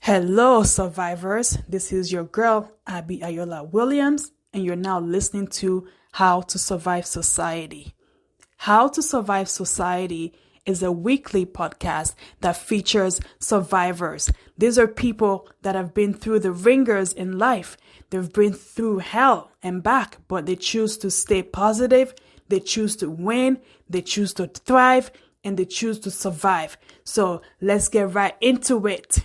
Hello, survivors. This is your girl, Abby Ayola Williams, and you're now listening to How to Survive Society. How to Survive Society is a weekly podcast that features survivors. These are people that have been through the ringers in life. They've been through hell and back, but they choose to stay positive. They choose to win. They choose to thrive, and they choose to survive. So let's get right into it.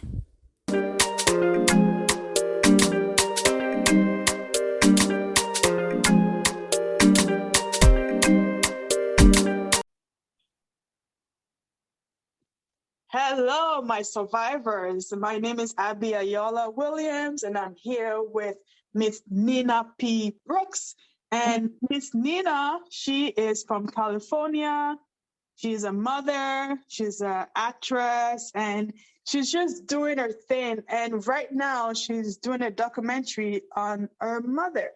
Hello, my survivors. My name is Abby Ayola Williams, and I'm here with Miss Nina P. Brooks. And Miss Nina, she is from California. She's a mother, she's an actress, and she's just doing her thing. And right now, she's doing a documentary on her mother.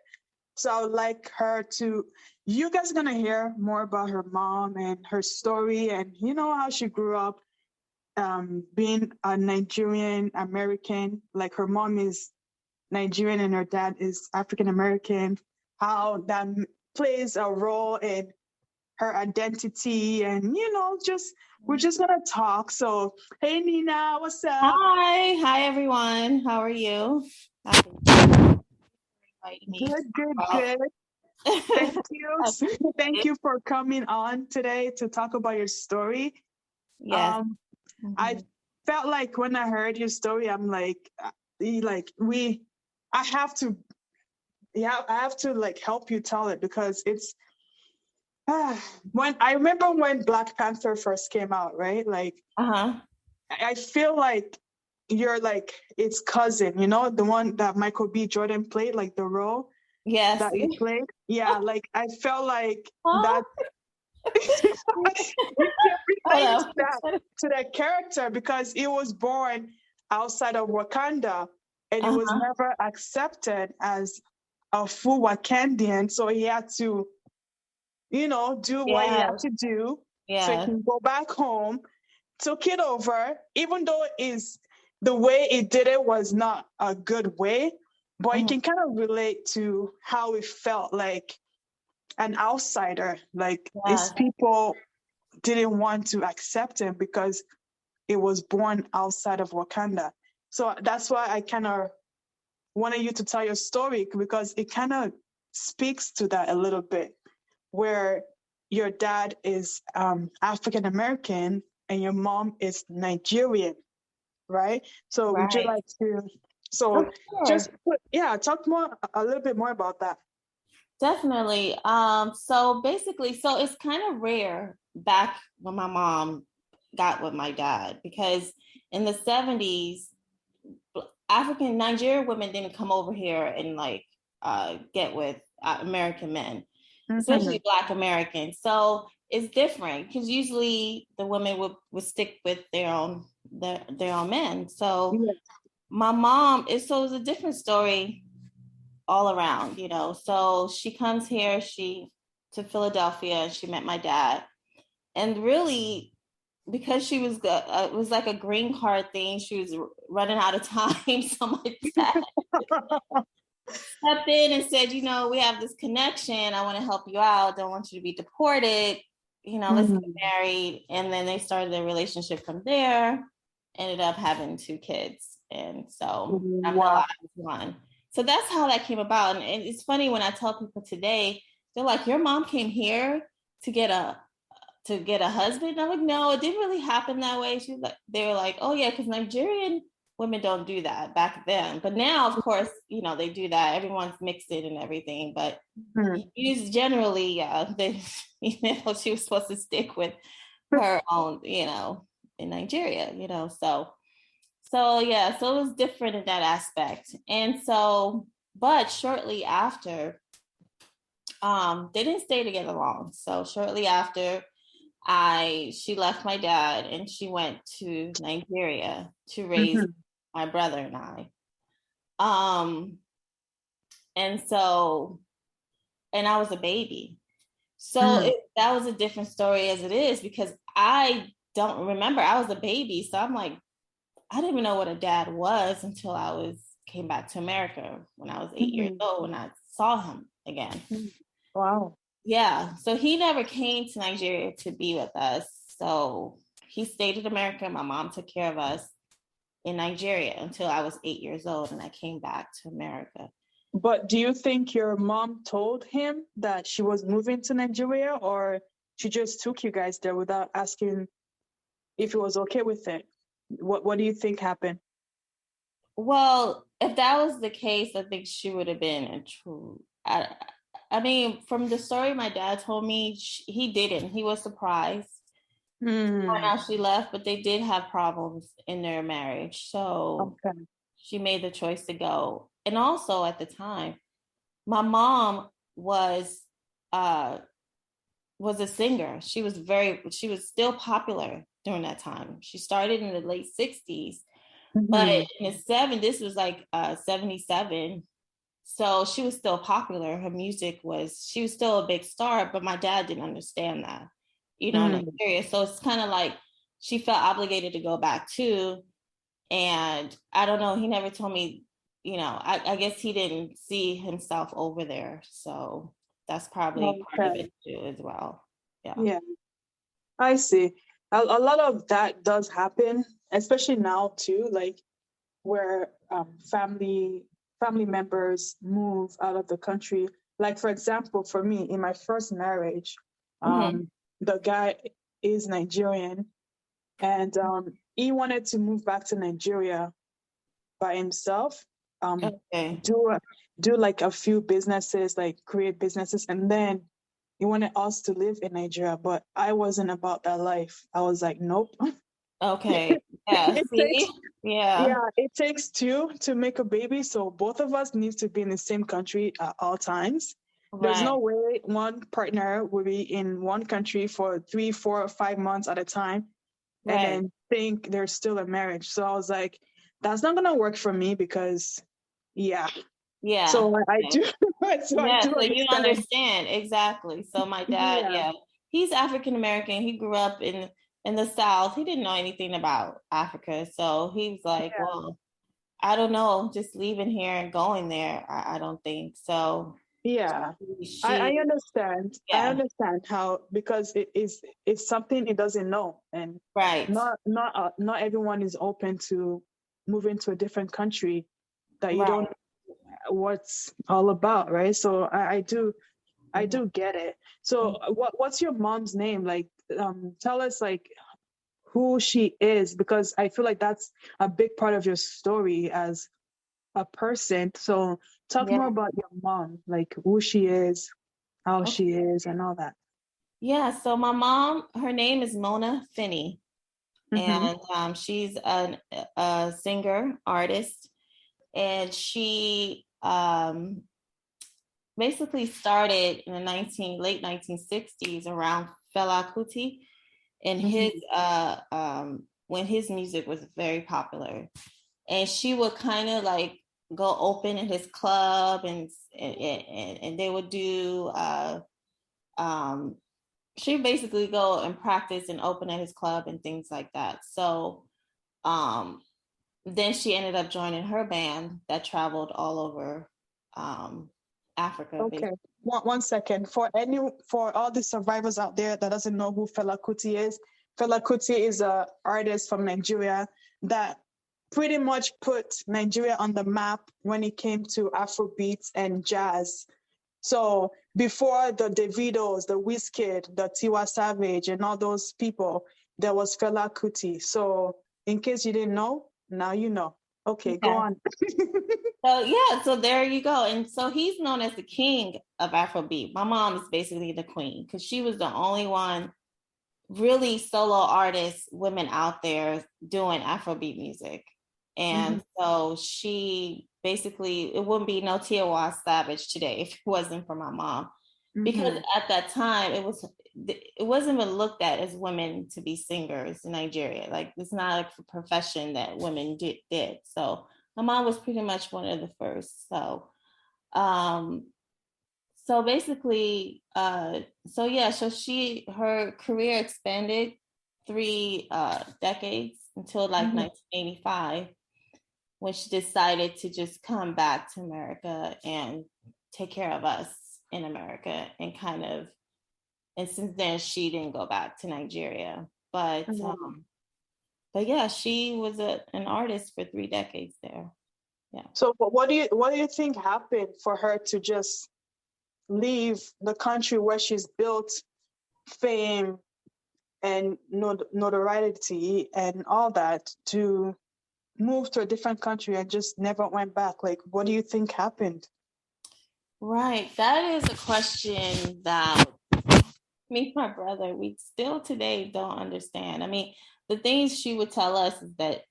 So I would like her to, you guys are going to hear more about her mom and her story and how she grew up being a Nigerian American. Like her mom is Nigerian and her dad is African American, how that plays a role in her identity. And just we're just gonna talk. So hey Nina, what's up? Hi everyone. How are you? Happy to invite me. Good. Thank you. Thank you for coming on today to talk about your story. Yes. I felt like when I heard your story, I'm like, I have to, I have to like help you tell it because it's, when I remember when Black Panther first came out, right? Like, I feel like you're like its cousin, the one that Michael B. Jordan played, like the role that he played. Yeah, like I felt like that. You can relate to that character because he was born outside of Wakanda and he was never accepted as a full Wakandian. So he had to, do what he had to do so he can go back home, took it over, even though the way he did it was not a good way, but you can kind of relate to how it felt like an outsider, like his people didn't want to accept him because it was born outside of Wakanda. So that's why I kind of wanted you to tell your story because it kind of speaks to that a little bit, where your dad is African American and your mom is Nigerian, right? So would you like to? So just talk a little bit more about that. Definitely. So it's kind of rare back when my mom got with my dad because in the 70s, African Nigerian women didn't come over here and get with American men, especially Black Americans. So it's different because usually the women would stick with their own men. So my mom it's a different story all around, So she comes here, to Philadelphia, she met my dad. And really, because she was good, it was like a green card thing. She was running out of time. So my dad stepped in and said, we have this connection. I want to help you out. Don't want you to be deported. Let's get married. And then they started their relationship from there, ended up having 2 kids. And so I'm the last one. So that's how that came about. And it's funny when I tell people today, they're like, your mom came here to get a husband? And I'm like, no, it didn't really happen that way. They were like, oh yeah, because Nigerian women don't do that back then. But now, of course, they do that. Everyone's mixed in and everything. But generally, she was supposed to stick with her own, in Nigeria, So it was different in that aspect. And so, but shortly after, they didn't stay together long. So shortly after, she left my dad and she went to Nigeria to raise my brother and I. And I was a baby. So that was a different story as it is because I don't remember. I was a baby. So I'm like, I didn't even know what a dad was until came back to America when I was 8 years old, when I saw him again. Wow. Yeah. So he never came to Nigeria to be with us. So he stayed in America. My mom took care of us in Nigeria until I was 8 years old, and I came back to America. But do you think your mom told him that she was moving to Nigeria, or she just took you guys there without asking if he was okay with it? What do you think happened? Well, if that was the case, I think she would have been a true. I mean, from the story my dad told me, he didn't. He was surprised when how she left, but they did have problems in their marriage. So she made the choice to go. And also at the time, my mom was a singer. She was still popular during that time. She started in the late 60s, but in the 70s, this was like 77. So she was still popular. Her music she was still a big star, but my dad didn't understand that, in Nigeria. So it's kind of like she felt obligated to go back too. And I don't know, he never told me, I guess he didn't see himself over there. So that's probably part of it too as well. Yeah, I see. A lot of that does happen, especially now too, like where family members move out of the country. Like for example, for me, in my first marriage, the guy is Nigerian, and he wanted to move back to Nigeria by himself. Do like a few businesses, like create businesses, and then he wanted us to live in Nigeria, but I wasn't about that life. I was like, nope. Okay. Yeah. It takes two to make a baby, so both of us need to be in the same country at all times. Right. There's no way one partner will be in one country for 3, 4, 5 months at a time, and then think there's still a marriage. So I was like, that's not gonna work for me because, So I do. So you understand exactly. So my dad, he's African American. He grew up in the South. He didn't know anything about Africa, so he was like, "Well, I don't know, just leaving here and going there. I don't think so." Yeah, I understand. Yeah. I understand how, because it's something it doesn't know, and not everyone is open to moving to a different country that you don't know what's all about, right? So I do get it. So what's your mom's name? Like, tell us like who she is, because I feel like that's a big part of your story as a person. So talk more about your mom, like who she is, how she is, and all that. Yeah, so my mom, her name is Mona Finnih, and she's a singer, artist, and she basically started in the late 1960s around Fela Kuti, and his when his music was very popular, and she would kind of like go open in his club, and they would do she basically go and practice and open at his club and things like that. So then she ended up joining her band that traveled all over Africa. Okay. One second. For all the survivors out there that doesn't know who Fela Kuti is, Fela Kuti is an artist from Nigeria that pretty much put Nigeria on the map when it came to Afrobeats and jazz. So before the Davidos, the Wizkid, the Tiwa Savage, and all those people, there was Fela Kuti. So in case you didn't know, now you know. Okay, go on. So there you go. And so he's known as the king of Afrobeat. My mom is basically the queen because she was the only one really solo artist, women out there doing Afrobeat music. And so she basically, it wouldn't be no Tiwa Savage today if it wasn't for my mom. Because at that time, it wasn't even looked at as women to be singers in Nigeria. Like, it's not like a profession that women did. So my mom was pretty much one of the first. So, so basically, so her career expanded 3 decades until like 1985, when she decided to just come back to America and take care of us in America, and since then she didn't go back to Nigeria. But yeah, she was an artist for 3 decades there. Yeah. So what do you think happened for her to just leave the country where she's built fame and notoriety and all that, to move to a different country and just never went back? Like, what do you think happened? Right. That is a question that me and my brother, we still today don't understand. I mean, the things she would tell us is that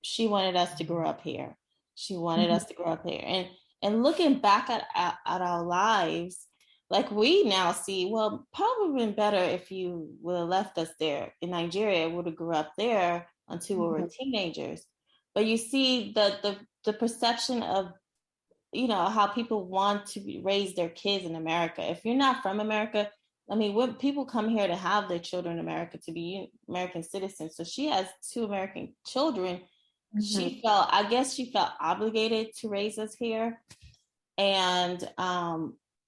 she wanted us to grow up here. She wanted us to grow up here. And looking back at our lives, like we now see, well, probably been better if you would have left us there in Nigeria, would have grew up there until we were teenagers. But you see the perception of, you know, how people want to raise their kids in America. If you're not from America, I mean, when people come here to have their children in America, to be American citizens. So she has 2 American children. I guess she felt obligated to raise us here. And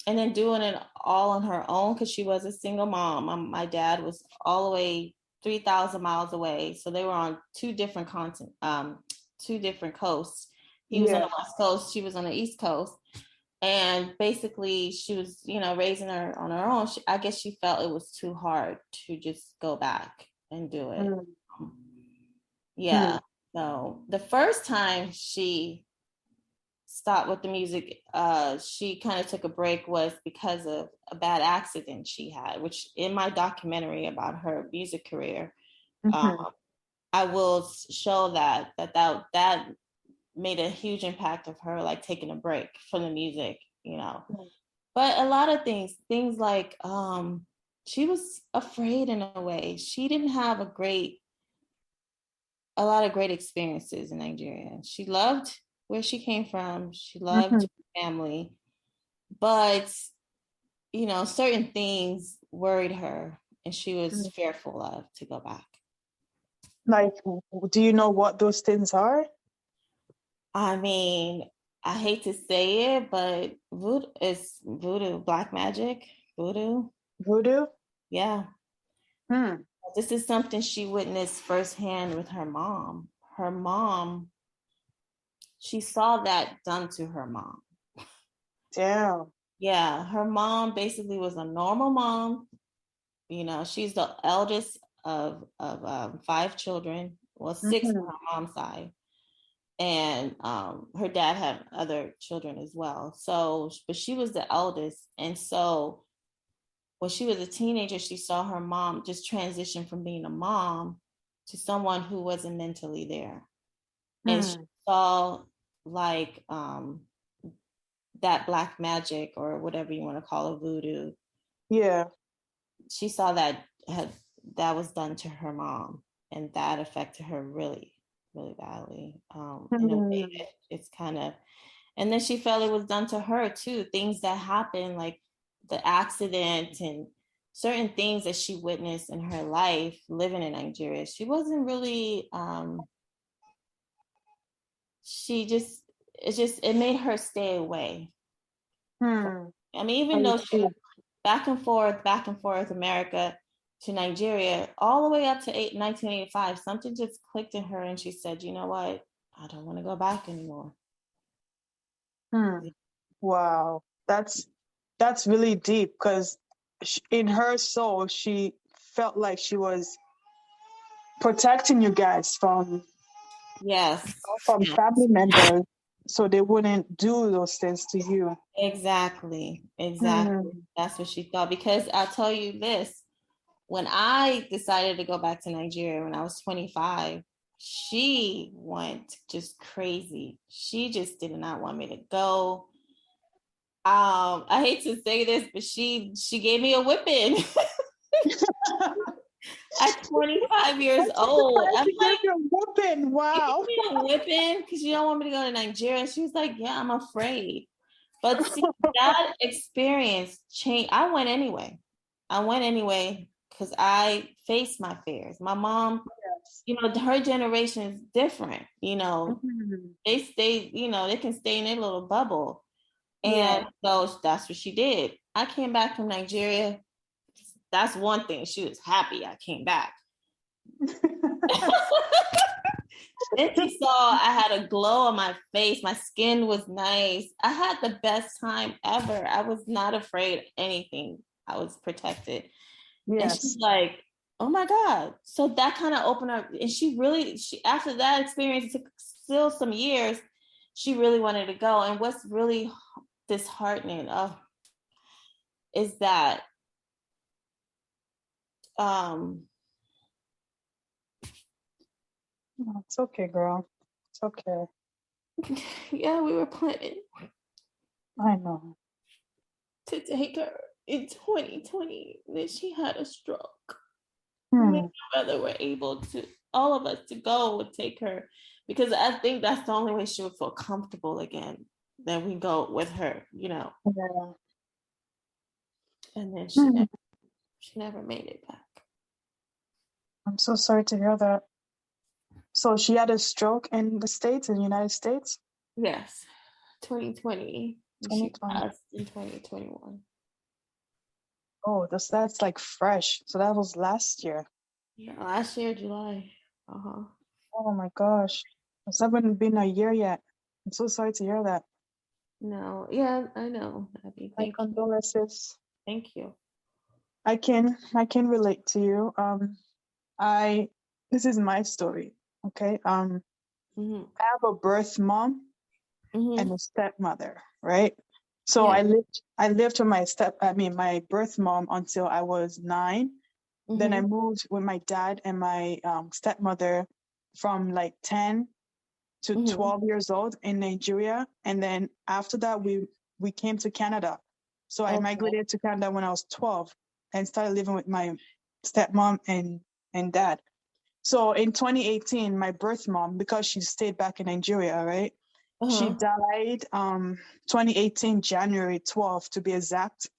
then doing it all on her own, because she was a single mom. My dad was all the way 3,000 miles away. So they were on 2 different coasts. He was on the West Coast, she was on the East Coast. And basically she was, you know, raising her on her own. I guess she felt it was too hard to just go back and do it. So the first time she stopped with the music, she kind of took a break, was because of a bad accident she had, which in my documentary about her music career, I will show that made a huge impact of her, like taking a break from the music, you know. But a lot of things like she was afraid in a way. She didn't have a lot of great experiences in Nigeria. She loved where she came from. She loved her family, but you know, certain things worried her, and she was fearful of to go back. Like, do you know what those things are? I mean, I hate to say it, but voodoo, black magic, voodoo. Voodoo? Yeah. This is something she witnessed firsthand with her mom. Her mom, she saw that done to her mom. Damn. Yeah, her mom basically was a normal mom. You know, she's the eldest of 5 children. Well, 6 on her mom's side. And her dad had other children as well. So, but she was the eldest. And so when she was a teenager, she saw her mom just transition from being a mom to someone who wasn't mentally there. And she saw like that black magic, or whatever you want to call it, voodoo. Yeah. She saw that was done to her mom, and that affected her really, really badly. In a way that it's kind of, and then she felt it was done to her too. Things that happened, like the accident and certain things that she witnessed in her life living in Nigeria. She wasn't really, it made her stay away. I mean, even though she back and forth, America to Nigeria, all the way up to 1985, something just clicked in her, and she said, you know what? I don't want to go back anymore. Wow. That's really deep, because in her soul, she felt like she was protecting you guys from family members, so they wouldn't do those things to you. Exactly. That's what she thought. Because I'll tell you this, when I decided to go back to Nigeria when I was 25, she went just crazy. She just did not want me to go. I hate to say this, but she gave me a whipping. At 25 years old. I'm like, you're whooping. Wow. You're whooping because you don't want me to go to Nigeria. She was like, yeah, I'm afraid. But see, that experience changed. I went anyway because I faced my fears. My mom her generation is different. They stay, they can stay in their little bubble. And so that's what she did. I came back from Nigeria. That's one thing. She was happy I came back. Then she saw I had a glow on my face. My skin was nice. I had the best time ever. I was not afraid of anything. I was protected. Yes. And she's like, oh my God. So that kind of opened up. And she after that experience, it took still some years, she really wanted to go. And what's really disheartening is that it's okay, girl. It's okay. Yeah, we were planning. I know. To take her in 2020. Then she had a stroke. My brother were able to, all of us, to go and take her, because I think that's the only way she would feel comfortable again. That we go with her, Yeah. And then she never made it back. I'm so sorry to hear that. So she had a stroke in the United States? Yes. 2020. She passed in 2021. Oh, that's like fresh. So that was last year. Yeah, last year, July. Oh my gosh. It's not even been a year yet. I'm so sorry to hear that. No, yeah, I know, Abby. My condolences. Thank you. I can relate to you. This is my story. Okay. I have a birth mom and a stepmother, right? So I lived with my birth mom until I was 9. Then I moved with my dad and my stepmother from like 10 to 12 years old in Nigeria. And then after that, we came to Canada. So I migrated to Canada when I was 12 and started living with my stepmom and dad. So in 2018, my birth mom, because she stayed back in Nigeria, right? She died 2018, January 12th, to be exact.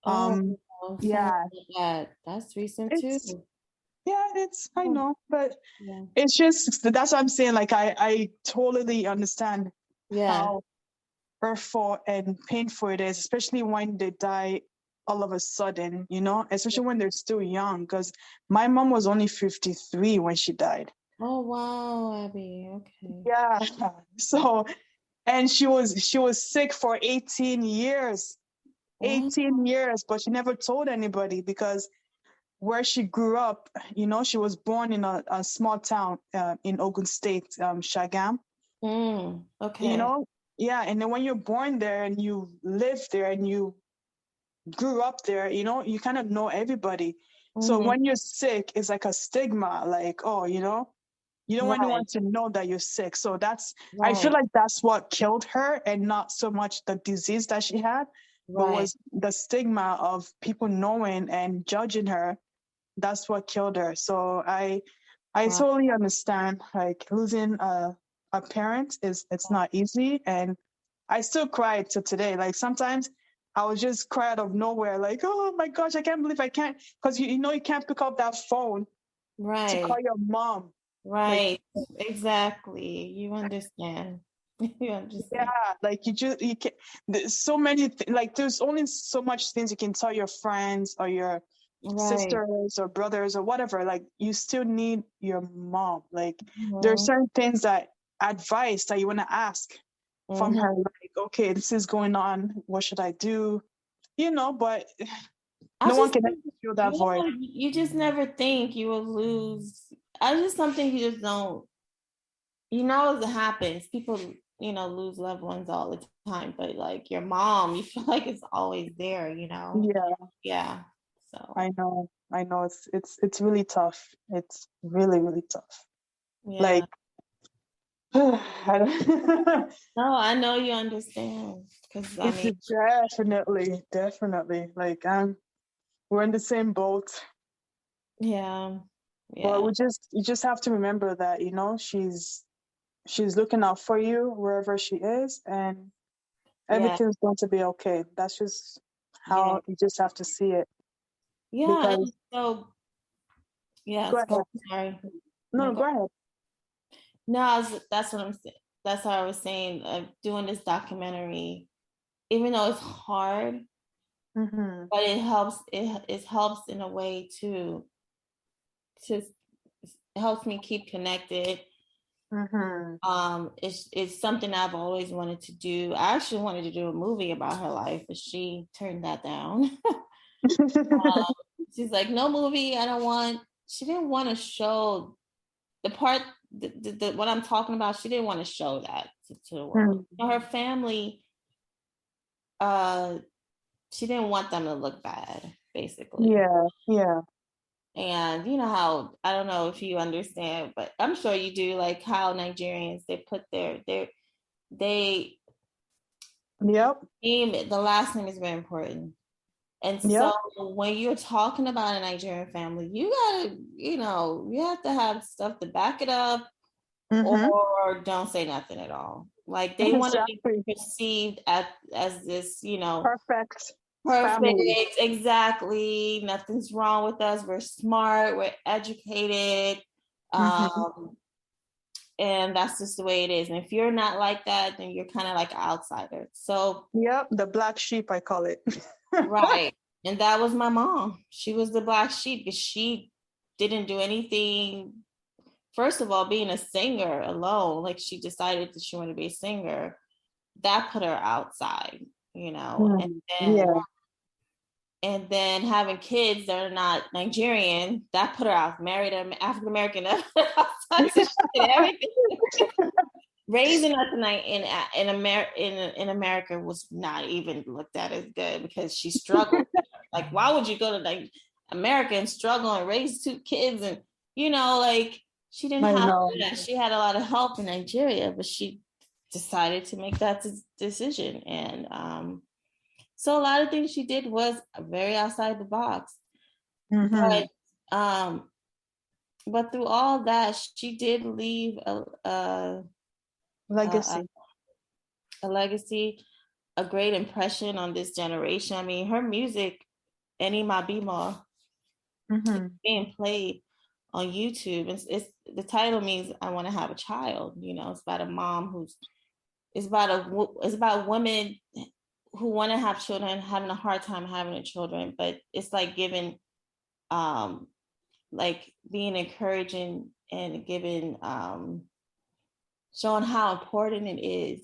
That's recent too. Yeah, I know, but it's just, that's what I'm saying. Like, I totally understand how hurtful and painful it is, especially when they die all of a sudden, especially when they're still young, because my mom was only 53 when she died. Oh, wow, Abby. Okay. Yeah. So, and she was sick for 18 years. Wow. 18 years, but she never told anybody because where she grew up, she was born in a small town in Ogun State, Shagam. Okay. Yeah, and then when you're born there and you live there and you grew up there, you kind of know everybody. So when you're sick, it's like a stigma, like, oh, you don't want anyone to know that you're sick. So I feel like that's what killed her, and not so much the disease that she had, but was the stigma of people knowing and judging her. That's what killed her. So I totally understand, like, losing a parent it's not easy, and I still cry to today. Like, sometimes I would just cry out of nowhere, like, oh my gosh, I can't believe I can't, because you can't pick up that phone to call your mom. Right. Like, exactly. You understand. You understand. Yeah, like you can't. There's so many like there's only so much things you can tell your friends or your sisters or brothers or whatever. Like, you still need your mom. Like, there are certain things advice that you want to ask from her. Like, okay, this is going on. What should I do? But no one can fill that void. You just never think you will lose. I just something you just don't. It happens. People, lose loved ones all the time, but like your mom, you feel like it's always there. Yeah. So I know. It's really tough. It's really, really tough. Yeah. Like, No, I know you understand, because definitely like we're in the same boat. Yeah. But you just have to remember that she's looking out for you wherever she is, and everything's going to be okay. That's just how you just have to see it. Yeah. Because, sorry. No, go ahead. No, that's what I'm saying. That's how I was saying, doing this documentary, even though it's hard, but it helps. It helps in a way to it helps me keep connected. It's something I've always wanted to do. I actually wanted to do a movie about her life, but she turned that down. She's like, no movie. I don't want. She didn't want to show the part. What I'm talking about. She didn't want to show that to the world. Her family. She didn't want them to look bad, basically. Yeah. And you know how, I don't know if you understand, but I'm sure you do, like how Nigerians, they put they name it, the last name is very important. And so when you're talking about a Nigerian family, you gotta, you have to have stuff to back it up, or don't say nothing at all. Like they want to be perceived as this, perfect family. Exactly. Nothing's wrong with us. We're smart. We're educated. And that's just the way it is. And if you're not like that, then you're kind of like an outsider. So the black sheep, I call it. Right. And that was my mom. She was the black sheep because she didn't do anything. First of all, being a singer alone, like she decided that she wanted to be a singer, that put her outside, and then having kids that are not Nigerian, that put her out. Married an African American, everything. Raising us in America was not even looked at as good because she struggled. Like, why would you go to America and struggle and raise 2 kids? And she didn't have that. She had a lot of help in Nigeria, but she decided to make that decision. And so a lot of things she did was very outside the box. But through all that, she did leave a legacy, a great impression on this generation. I mean, her music, Eni Mabimo, being played on YouTube. It's the title means I want to have a child. It's about a mom it's about women who want to have children, having a hard time having children, but it's like giving, like being encouraging and giving, showing how important it is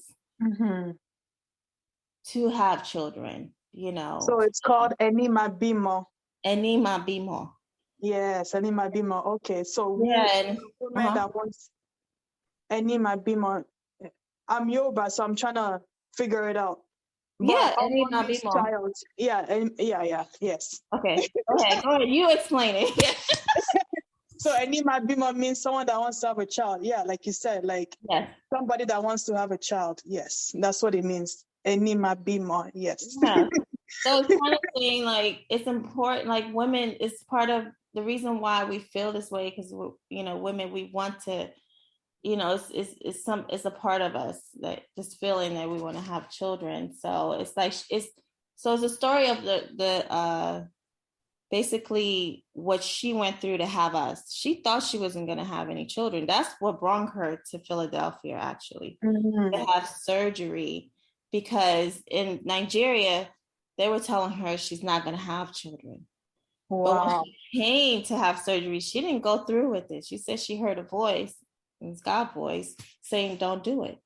to have children, So it's called Eni Mabimo. Eni Mabimo. Yes, Eni Mabimo. Okay, so women that wants Eni Mabimo. I'm Yoruba, so I'm trying to figure it out. But Eni Mabimo. Yes. Okay, go ahead. You explain it. So Eni Mabimo means someone that wants to have a child. Yeah, like you said, somebody that wants to have a child. Yes, that's what it means. Eni Mabimo. Yes. Yeah. So it's kind of saying like it's important. Like women, it's part of the reason why we feel this way because women, we want to. It's a part of us, that this feeling that we want to have children. So it's a story of the basically what she went through to have us. She thought she wasn't going to have any children. That's what brought her to Philadelphia, actually, to have surgery, because in Nigeria, they were telling her she's not going to have children. Wow. But when she came to have surgery, she didn't go through with it. She said she heard a voice, it's God's voice, saying, don't do it.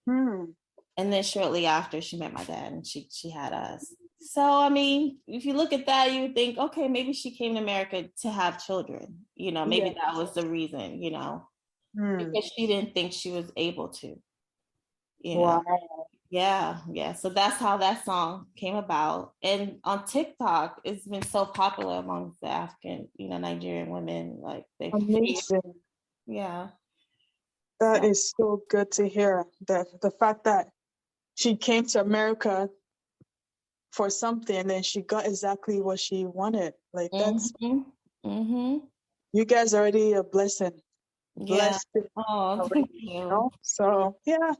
And then shortly after, she met my dad and she had us. So, I mean, if you look at that, you would think, okay, maybe she came to America to have children. Maybe that was the reason, because she didn't think she was able to. Wow. Yeah. So that's how that song came about. And on TikTok, it's been so popular amongst the African, Nigerian women. Like amazing. Yeah. That is so good to hear. The fact that she came to America for something and then she got exactly what she wanted. Like that's you guys are already a blessing. Blessed. Oh, thank you. So yeah,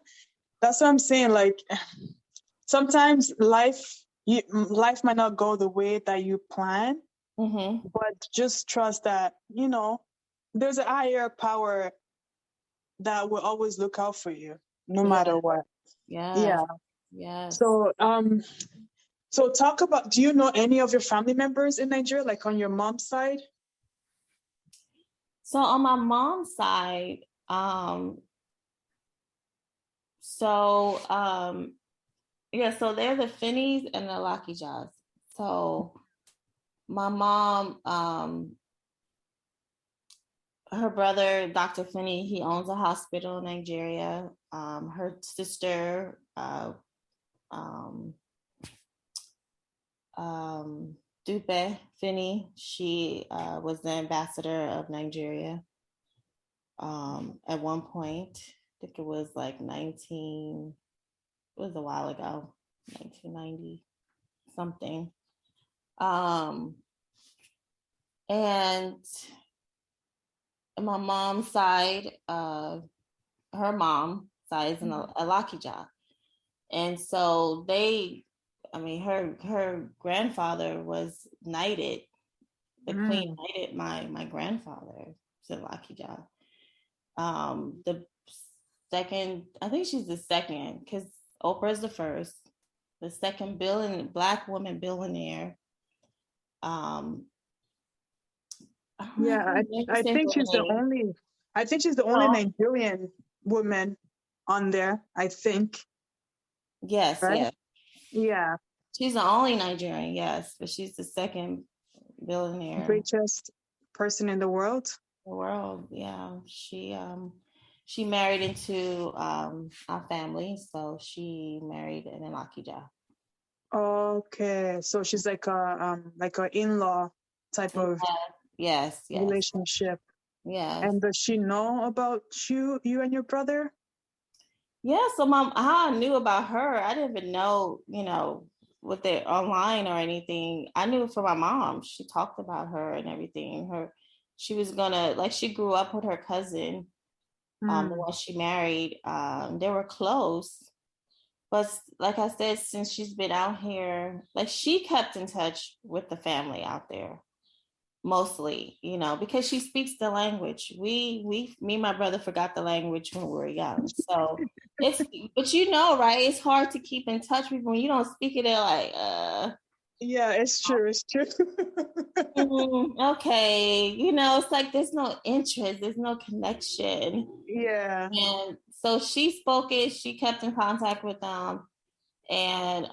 that's what I'm saying. Like sometimes life might not go the way that you plan, but just trust that there's a higher power that will always look out for you, no Yeah. matter what. Yeah. Yeah. Yes. So talk about, do you know any of your family members in Nigeria, like on your mom's side? So on my mom's side, so they're the Finnies and the Lakijas. So my mom, her brother, Dr. Finnih, he owns a hospital in Nigeria. Her sister, Dupe Finnih, she was the ambassador of Nigeria at one point. I think it was like it was a while ago, 1990 something. And my mom's side, her mom side is in a Lakija. And so her grandfather was knighted. The queen knighted my grandfather to Lakija. The second, I think she's the second, because Oprah's the first. The second Black woman billionaire. Yeah, I think she's the only. I think she's the only Nigerian woman on there. I think. Yes, right? yes. Yeah. She's the only Nigerian, yes, but she's the second billionaire. Richest person in the world. The world, yeah. She married into our family, so she married an Alakija. Okay, so she's like a in-law type of yes relationship. Yes. And does she know about you and your brother? Yeah, so how I knew about her, I didn't even know, with it online or anything. I knew from my mom. She talked about her and everything. She was she grew up with her cousin, the one she married. They were close. But like I said, since she's been out here, like she kept in touch with the family out there, mostly, because she speaks the language. Me and my brother forgot the language when we were young. So but right? It's hard to keep in touch with when you don't speak it. They're like, Yeah, it's true. It's true. Okay, it's like there's no interest, there's no connection. Yeah. And so she spoke it. She kept in contact with them. And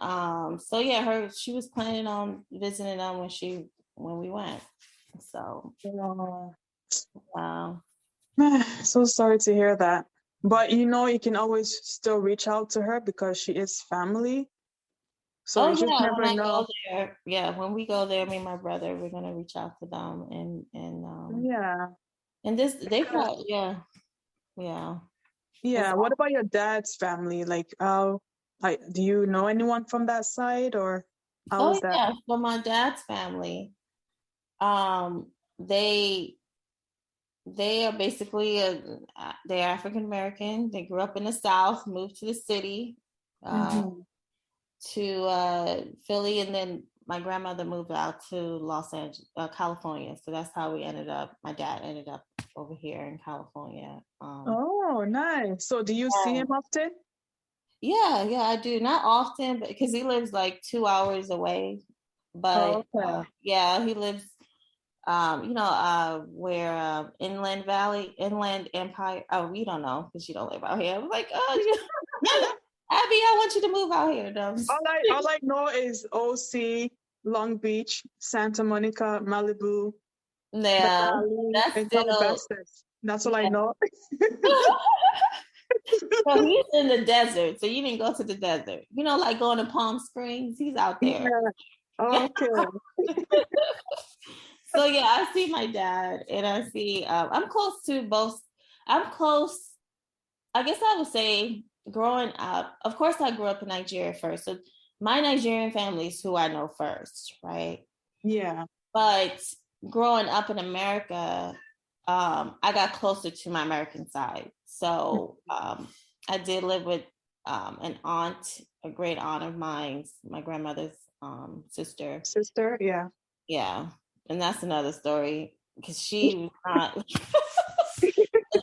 so yeah, she was planning on visiting them when we went. So wow. So sorry to hear that. But you can always still reach out to her because she is family. So you just never when I know. go there, when we go there, me and my brother, we're gonna reach out to them and yeah. And they probably yeah. Yeah. What about your dad's family? Like, do you know anyone from that side, or how is that? Yeah, for my dad's family, they are basically they're African American. They grew up in the South, moved to the city, to Philly, and then my grandmother moved out to Los Angeles, California. So that's how my dad ended up over here in California. Oh, nice. So do you see him often? Yeah, I do. Not often, but because he lives like 2 hours away. But he lives where Inland Empire. Oh, you don't know because you don't live out here. I was like, Abby, I want you to move out here. No. All I know is OC, Long Beach, Santa Monica, Malibu. Yeah, that's all I know. So he's in the desert. So you didn't go to the desert. Like going to Palm Springs. He's out there. Yeah. Okay. So yeah, I see my dad, and I see I'm close to both. I'm close. I guess I would say growing up. Of course, I grew up in Nigeria first, so my Nigerian family is who I know first, right? Yeah. But growing up in America, I got closer to my American side. So I did live with an aunt, a great aunt of mine, my grandmother's sister. Sister, yeah. Yeah. And that's another story because she was not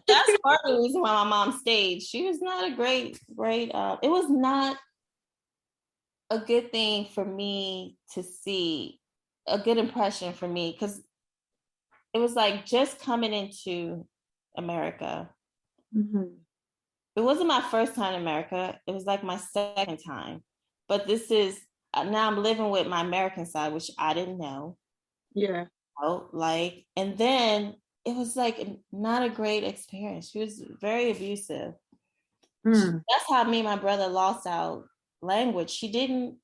that's part of the reason why my mom stayed. She was not a great, it was not a good thing for me to see, a good impression for me, because it was like just coming into America. It wasn't my first time in America. It was like my second time. But this is, now I'm living with my American side, which I didn't know. Yeah. Like, and then it was like not a great experience. She was very abusive. That's how me and my brother lost our language. She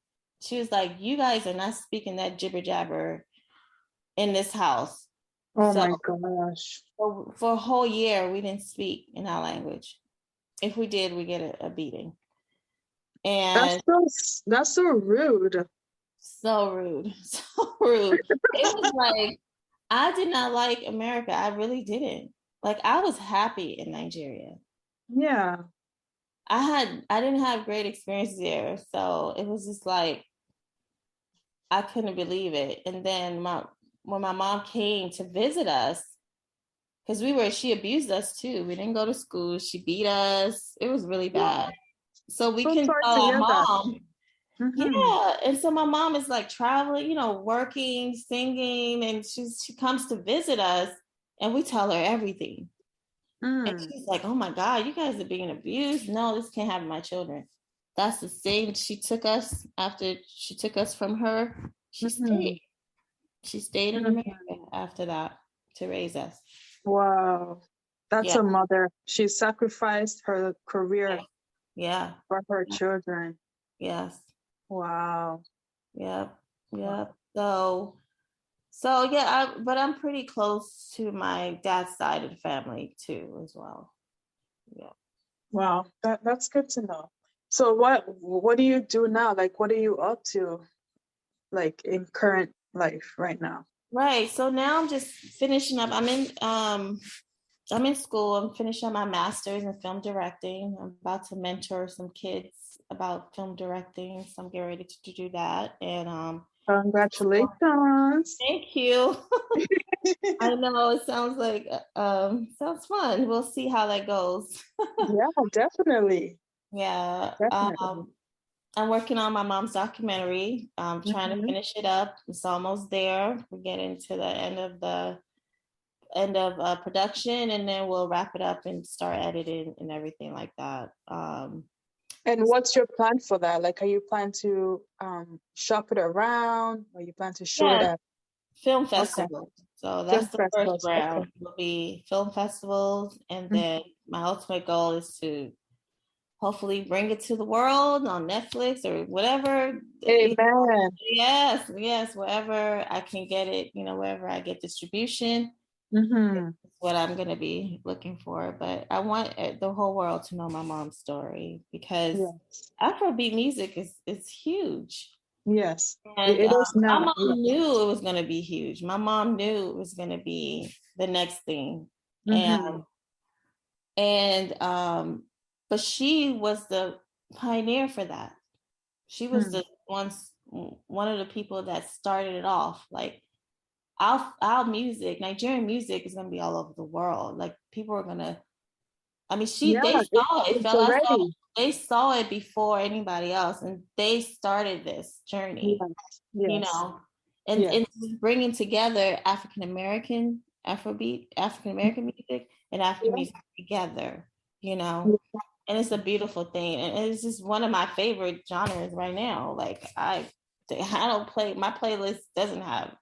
was like, you guys are not speaking that jibber jabber in this house. Oh my gosh. For a whole year, we didn't speak in our language. If we did, we get a beating. And that's so rude. So rude. So rude. It was like, I did not like America. I really didn't. Like, I was happy in Nigeria. Yeah. I didn't have great experiences there. So it was just like, I couldn't believe it. And then when my mom came to visit us, because she abused us too. We didn't go to school. She beat us. It was really bad. So we couldn't tell our mom. Yeah. And so my mom is like traveling, working, singing, and she comes to visit us and we tell her everything. And she's like, oh my God, you guys are being abused. No, this can't happen to my children. That's the same. She took us after she took us from her. She stayed. She stayed in America after that to raise us. Wow. That's a mother. She sacrificed her career for her children. Yes. Wow. Yep. So but I'm pretty close to my dad's side of the family too, as well. Yeah. Wow. That's good to know. So what do you do now? Like, what are you up to, like, in current life right now? Right. So now I'm just finishing up. I'm in school. I'm finishing my master's in film directing. I'm about to mentor some kids about film directing. So I'm getting ready to do that. And congratulations. Thank you. I know it sounds like sounds fun. We'll see how that goes. Yeah, definitely. Yeah. I'm working on my mom's documentary. I'm trying to finish it up. It's almost there. We're getting to the end of production, and then we'll wrap it up and start editing and everything like that. And what's your plan for that? Like, are you planning to shop it around, or you plan to show it at film festivals? Okay. So that's the first round. Okay. Will be film festivals, and then my ultimate goal is to hopefully bring it to the world on Netflix or whatever. Amen. Yes, wherever I can get it, wherever I get distribution. That's what I'm going to be looking for. But I want the whole world to know my mom's story, because Afrobeat music is huge. Yes, and it is now. My mom knew it was going to be huge. My mom knew it was going to be the next thing. But she was the pioneer for that. She was one of the people that started it off. Like, our music, Nigerian music, is going to be all over the world. Like, people are going to, they saw it. They saw it before anybody else, and they started this journey, and bringing together African American music and African music together, and it's a beautiful thing, and it's just one of my favorite genres right now. Like, I don't play, my playlist doesn't have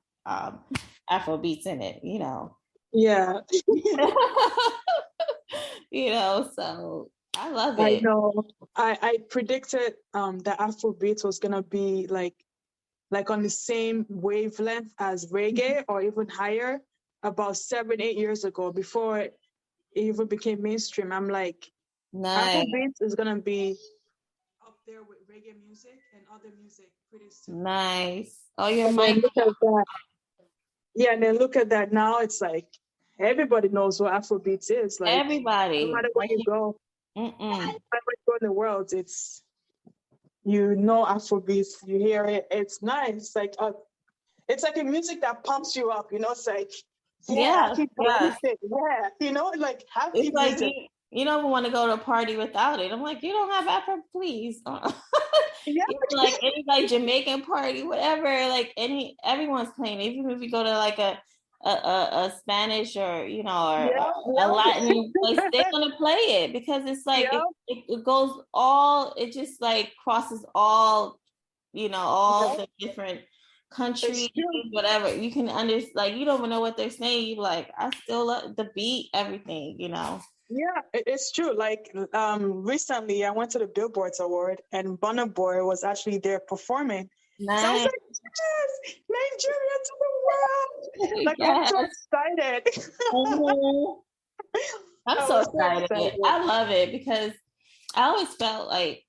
Afrobeats in it, Yeah. So I love it. I know. I predicted that Afrobeats was gonna be like on the same wavelength as reggae, or even higher, about 7-8 years ago, before it even became mainstream. I'm like, Afrobeats is gonna be up there with reggae music and other music pretty soon. Nice. Oh, your mic. Yeah, and then look at that now. It's like everybody knows what Afrobeats is. Like, everybody, no matter where you go, no matter where you go in the world, it's Afrobeats. You hear it. It's nice. It's like a music that pumps you up. It's like Yeah, happy birthday. Yeah, you know, like happy it's like music. you don't want to go to a party without it. I'm like, you don't have Afro, please. Yeah. Like any like Jamaican party, whatever, like everyone's playing. Even if you go to like a Spanish or you know or a Latin place, they're gonna play it because it's like it goes all it just like crosses all all the different countries, whatever. You can understand, like you don't even know what they're saying. You like, I still love the beat, everything, Yeah, it's true. Like recently I went to the Billboards Award and Burna Boy was actually there performing. Nice. So I was like, yes, Nigeria to the world. Like I'm so excited. I'm so excited. I love it because I always felt like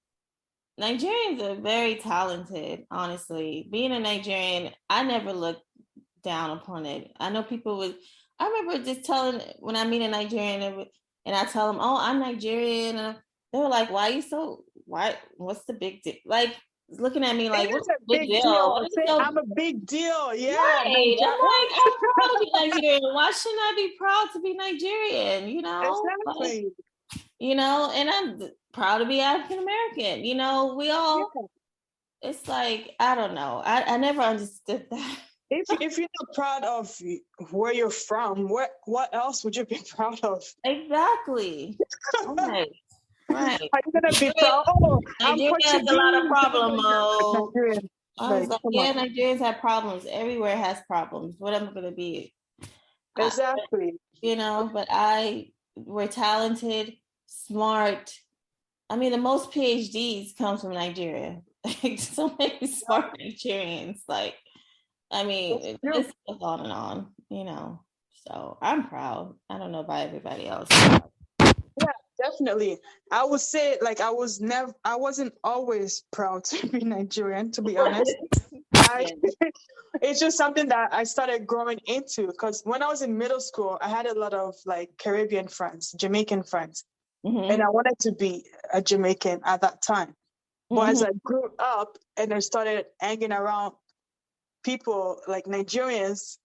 Nigerians are very talented, honestly. Being a Nigerian, I never looked down upon it. I know people would, I remember just telling, when I meet a Nigerian and I tell them, oh, I'm Nigerian. And they were like, what's the big deal? Like, looking at me like, what's the big deal? I'm a big deal. Yeah. Right. I'm like, I'm proud to be Nigerian. Why shouldn't I be proud to be Nigerian? Exactly. Like, and I'm proud to be African American. We all, it's like, I don't know. I never understood that. If you're not proud of where you're from, what else would you be proud of? Exactly. Right. Are you gonna be proud? Oh, Nigeria has a lot of problems. Nigerian. I was like, yeah, Nigerians have problems. Everywhere has problems. What am I gonna be? Exactly. But we're talented, smart. I mean, the most PhDs come from Nigeria. Like so many smart Nigerians. Like, I mean, this goes on and on, So I'm proud. I don't know about everybody else. Yeah, definitely. I would say like I wasn't always proud to be Nigerian, to be honest. It's just something that I started growing into because when I was in middle school, I had a lot of like Caribbean friends, Jamaican friends. And I wanted to be a Jamaican at that time. But as I grew up and I started hanging around people like Nigerians,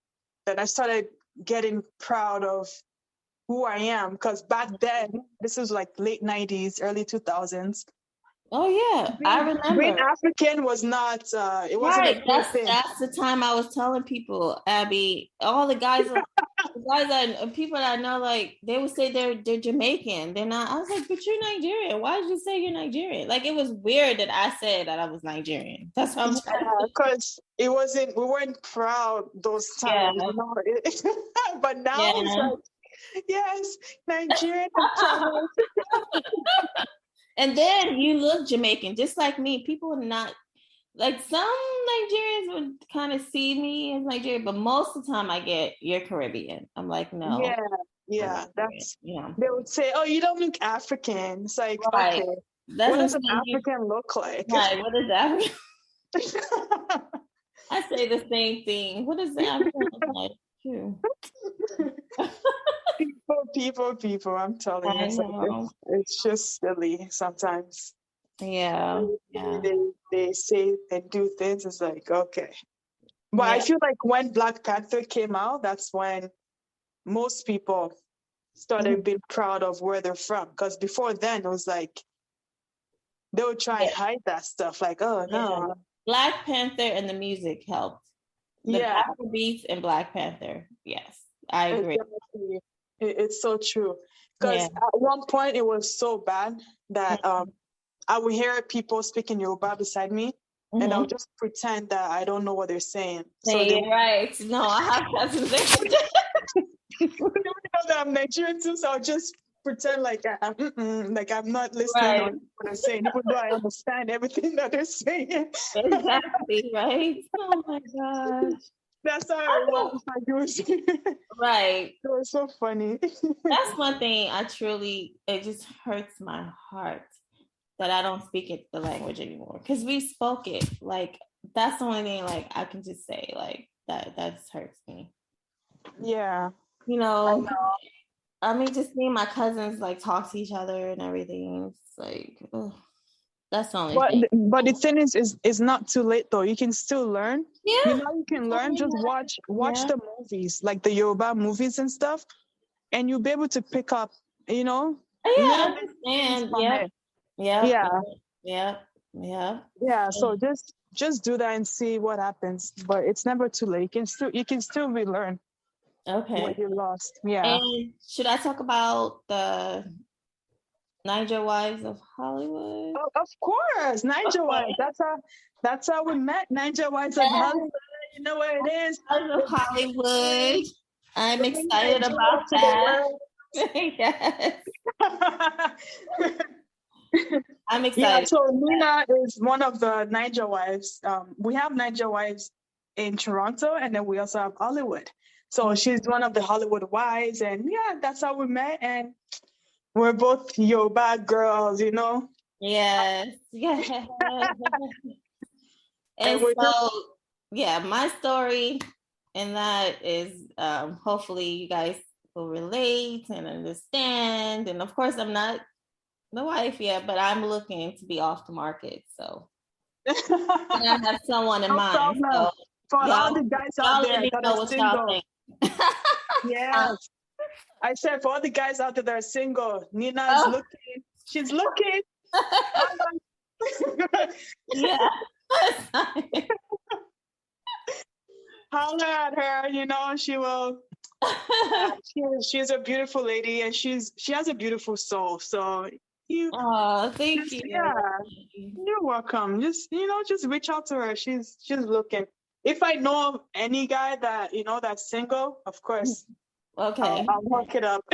then I started getting proud of who I am. Because back then, this was like late 90s, early 2000s. Oh yeah, I remember. Being African was not. It wasn't a cool thing. That's the time I was telling people, Abby, all the guys, people that I know, like they would say they're Jamaican. They're not. I was like, but you're Nigerian. Why did you say you're Nigerian? Like it was weird that I said that I was Nigerian. That's what I'm saying. Because it wasn't. We weren't proud those times. But now it's like, yes, Nigerian. And then you look Jamaican, just like me. People would not, like some Nigerians would kind of see me as Nigerian, but most of the time I get, you're Caribbean. I'm like, no. Yeah. They would say, oh, you don't look African. It's like, okay, what does an African look like? Right, what is African? I say the same thing. What does the African look like? Too? People, I'm telling you, it's just silly sometimes. Yeah. They say and do things, it's like, okay. But I feel like when Black Panther came out, that's when most people started being proud of where they're from. Because before then, it was like, they would try and hide that stuff. Like, oh, no. Black Panther and the music helped. The Afrobeats and Black Panther. Yes, I agree. It's so true. Because at one point it was so bad that I would hear people speaking Yoruba beside me, and I would just pretend that I don't know what they're saying. Right. No, I have cousins. They would know that I'm Nigerian too, so I'll just pretend like I'm not listening on what they're saying, even though I understand everything that they're saying. Exactly, right? Oh my gosh. That's how it was. Right. It was so funny. That's one thing it just hurts my heart that I don't speak the language anymore. Because we spoke it. Like, that's the only thing, like, I can just say, like, that just hurts me. Yeah. I mean, just seeing my cousins, like, talk to each other and everything. It's like, ugh. That's the only thing. But the thing is, it's not too late though. You can still learn. Yeah. You know, you can learn. Just watch the movies, like the Yoruba movies and stuff, and you'll be able to pick up, you know, I little understand. from it. Yeah. So just do that and see what happens. But it's never too late. You can still relearn what you lost. Yeah. And should I talk about the Niger Wives of Hollywood? Oh, of course, Niger Wives. That's how we met. Niger Wives of Hollywood. You know what it is? Of Hollywood. I'm excited about that. Yes. I'm excited. Yeah, so Nina is one of the Niger Wives. We have Niger Wives in Toronto, and then we also have Hollywood. So she's one of the Hollywood wives, and yeah, that's how we met. And we're both Yoruba girls, you know? Yes. And so, my story, and that is hopefully you guys will relate and understand. And of course, I'm not the wife yet, but I'm looking to be off the market. So I have someone in mind. So, for all the guys out there that are single. Yes. I said for all the guys out there that are single, Nina is looking. She's looking. Yeah. Holler at her, you know, she will. She's a beautiful lady, and she has a beautiful soul. So thank you. Yeah, you're welcome. Just reach out to her. She's looking. If I know of any guy that that's single, of course. Okay. I'll hook it up.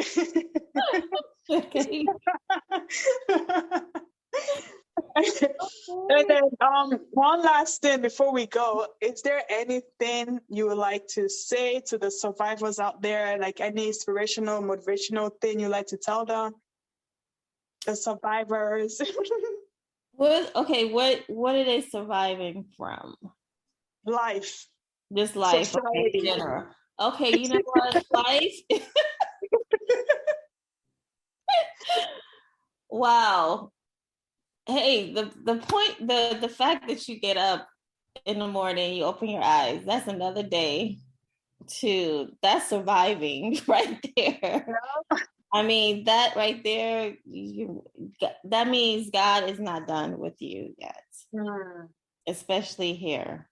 Okay. And then one last thing before we go, is there anything you would like to say to the survivors out there, like any inspirational, motivational thing you like to tell them, the survivors? What are they surviving from? Life. Just life. Society. Okay, you know what? Life. Wow. Hey, the point, the fact that you get up in the morning, you open your eyes, that's another day too. That's surviving right there. Yeah. I mean, that right there, that means God is not done with you yet. Especially here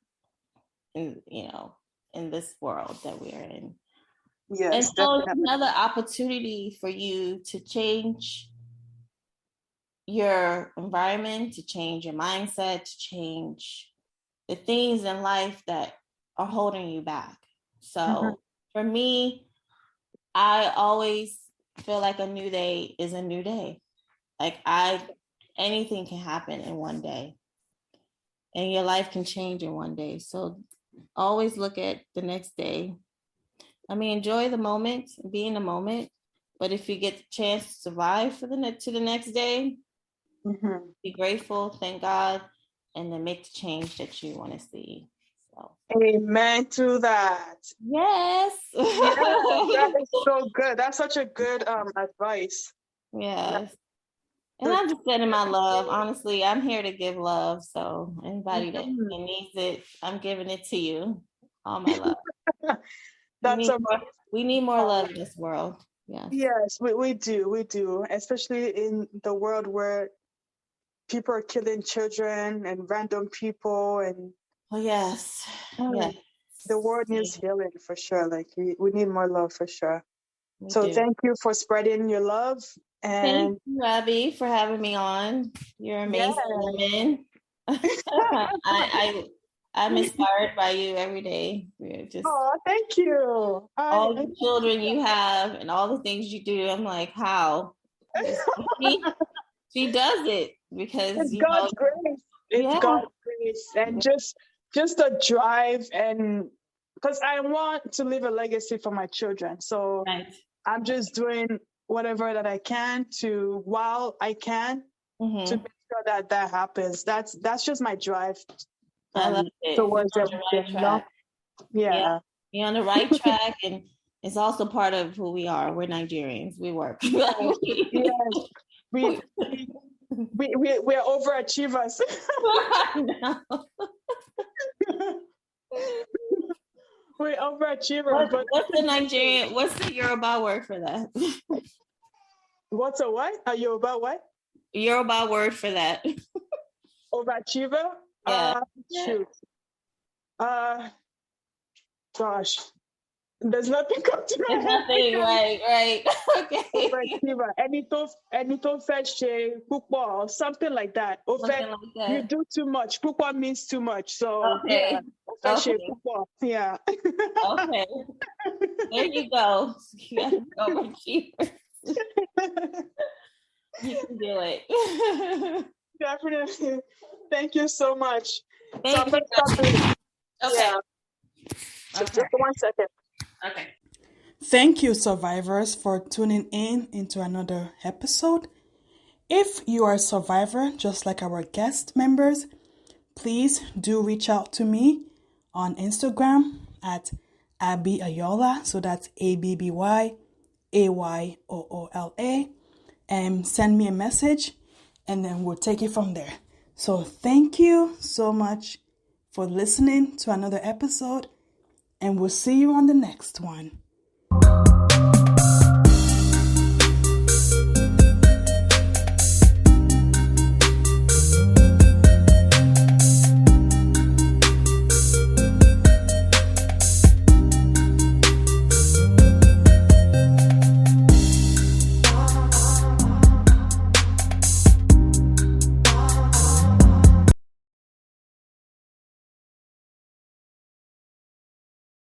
in this world that we're in. Yes, and so it's another opportunity for you to change your environment, to change your mindset, to change the things in life that are holding you back. So for me, I always feel like a new day is a new day. Like anything can happen in one day, and your life can change in one day. So always look at the next day. I mean, enjoy the moment, be in the moment. But if you get the chance to survive to the next day, be grateful, thank God, and then make the change that you want to see. So. Amen to that. Yes. Yes, that is so good. That's such a good advice. Yes. And I'm just sending my love. Honestly, I'm here to give love. So anybody that needs it, I'm giving it to you. All my love. We need more love in this world. Yes. Yes, we do. Especially in the world where people are killing children and random people and yes. The world needs healing for sure. Like we need more love for sure. Thank you for spreading your love. And thank you, Abby, for having me on. You're an amazing woman. I'm inspired by you every day. Thank you. All the children you have and all the things you do. I'm like, how? She does it because it's God's grace. It's God's grace, and just the drive, and because I want to leave a legacy for my children. So I'm just doing whatever that I can while I can to make sure that happens. That's just my drive. I love it. Towards everything. Right. Yeah. You're on the right track, and it's also part of who we are. We're Nigerians. We work. Yes. we're overachievers. No. We're overachievers. What's the Yoruba word for that? What's a what? A Yoruba what? Yoruba word for that. Overachiever? Yeah. Shoot. Gosh. There's nothing come to my head. Nothing, right. Okay. Overachiever. Anything or something like that. You do too much. Púpọ̀ means too much. So okay. Yeah. Okay. Yeah. Okay. There you go. You got to go overachiever. You can do it. Definitely. Thank you so much. Thank you. Okay. Yeah. Just 1 second. Okay. Thank you, survivors, for tuning in into another episode. If you are a survivor, just like our guest members, please do reach out to me on Instagram at Abby Ayola. So that's ABBYAYOOLA. And send me a message, and then we'll take it from there. So thank you so much for listening to another episode, and we'll see you on the next one.